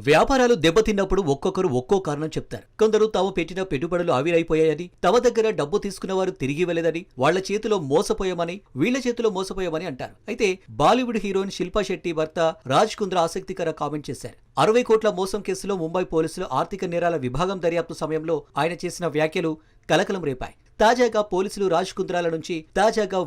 వ్యాపారాలు దెబ్బతిన్నప్పుడు ఒక్కొక్కరు ఒక్కో కారణం చెప్తారు. కొందరు తాము పెట్టిన పెట్టుబడులు ఆవిరైపోయాయని, తమ దగ్గర డబ్బు తీసుకున్న వారు తిరిగి వెళ్లదని, వాళ్ల చేతిలో మోసపోయామని, వీళ్ల చేతిలో మోసపోయామని అంటారు. అయితే బాలీవుడ్ హీరోయిన్ శిల్పా శెట్టి భర్త రాజ్ కుంద్రా ఆసక్తికర కామెంట్ చేశారు. 60 కోట్ల మోసం కేసులో ముంబై పోలీసులు ఆర్థిక నేరాల విభాగం దర్యాప్తు సమయంలో ఆయన చేసిన వ్యాఖ్యలు కలకలం రేపాయి. తాజాగా పోలీసులు రాజ్ కుంద్రాల నుంచి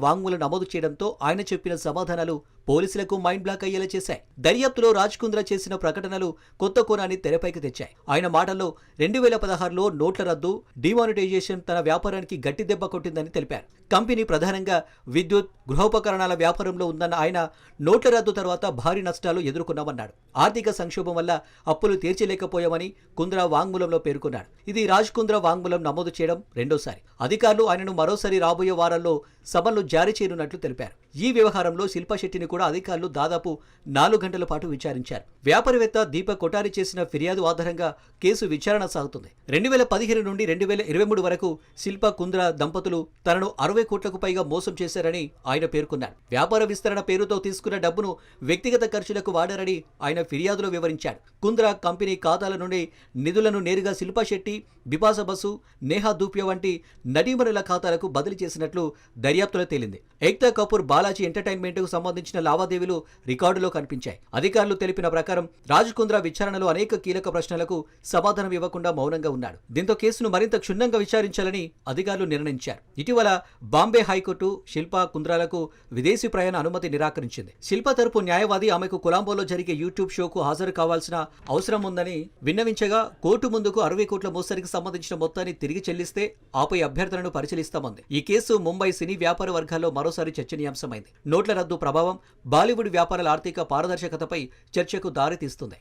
వాంగ్మూలం నమోదు చేయడంతో ఆయన చెప్పిన సమాధానాలు పోలీసులకు మైండ్ బ్లాక్ అయ్యేలా చేశాయి. దర్యాప్తులో రాజ్ కుంద్రా చేసిన ప్రకటనలు కొత్త కోణాన్ని తెరపైకి తెచ్చాయి. ఆయన మాటల్లో 2016లో నోట్ల రద్దు, డిమానిటైజేషన్ తన వ్యాపారానికి గట్టి దెబ్బ కొట్టిందని తెలిపారు. కంపెనీ ప్రధానంగా విద్యుత్, గృహోపకరణాల వ్యాపారంలో ఉందన్న ఆయన నోట్ల రద్దు తర్వాత భారీ నష్టాలు ఎదుర్కొన్నామన్నాడు. ఆర్థిక సంక్షోభం వల్ల అప్పులు తీర్చలేకపోయామని కుంద్రా వాంగ్మూలంలో పేర్కొన్నాడు. ఇది రాజ్ కుంద్రా వాంగ్మూలం నమోదు చేయడం రెండోసారి. అధికారులు ఆయనను మరోసారి రాబోయే వారాల్లో సమన్లు జారీ చేయనున్నట్లు తెలిపారు. ఈ వ్యవహారంలో శిల్పా శెట్టిని కూడా అధికారులు దాదాపు 4 గంటల పాటు విచారించారు. వ్యాపారవేత్త దీపక్ కొఠారి చేసిన ఫిర్యాదు ఆధారంగా కేసు విచారణ సాగుతుంది. 2015 నుండి 2023 వరకు శిల్పా కుంద్రా దంపతులు తనను 60 కోట్లకు పైగా మోసం చేశారని ఆయన పేర్కొన్నారు. వ్యాపార విస్తరణ పేరుతో తీసుకున్న డబ్బును వ్యక్తిగత ఖర్చులకు వాడారని ఆయన ఫిర్యాదులో వివరించాడు. కుంద్రా కంపెనీ ఖాతాల నుండి నిధులను నేరుగా శిల్పా శెట్టి, బిపాసా బసు, నేహా దూపియా వంటి నటీమణుల ఖాతాలకు బదిలీ చేసినట్లు దర్యాప్తులో తేలింది. ఏక్తా కపూర్, బాలాజీ ఎంటర్టైన్మెంట్ కు సంబంధించిన లావాదేవీలు రికార్డులో కనిపించాయి. అధికారులు తెలిపిన ప్రకారం రాజ్ కుంద్రా విచారణలో అనేక కీలక ప్రశ్నలకు సమాధానం ఇవ్వకుండా మౌనంగా ఉన్నాడు. దీంతో కేసును మరింత క్షుణ్ణంగా విచారించాలని అధికారులు నిర్ణయించారు. ఇటీవల బాంబే హైకోర్టు శిల్పా కుంద్రాలకు విదేశీ ప్రయాణ అనుమతి నిరాకరించింది. శిల్పా తరపు న్యాయవాది ఆమెకు కొలంబోలో జరిగే యూట్యూబ్ షోకు హాజరు కావాల్సిన అవసరం ఉందని విన్నవించగా కోర్టు ముందుకు 60 కోట్ల మోసరికి సంబంధించిన మొత్తాన్ని తిరిగి చెల్లిస్తే ఆపై అభ్యర్థనను పరిశీలిస్తామంది. ఈ కేసు ముంబై సినీ వ్యాపార వర్గాల్లో మరోసారి చర్చనీయాంశమైంది. నోట్ల రద్దు ప్రభావం బాలీవుడ్ వ్యాపారాల ఆర్థిక పారదర్శకతపై చర్చకు దారితీస్తుంది.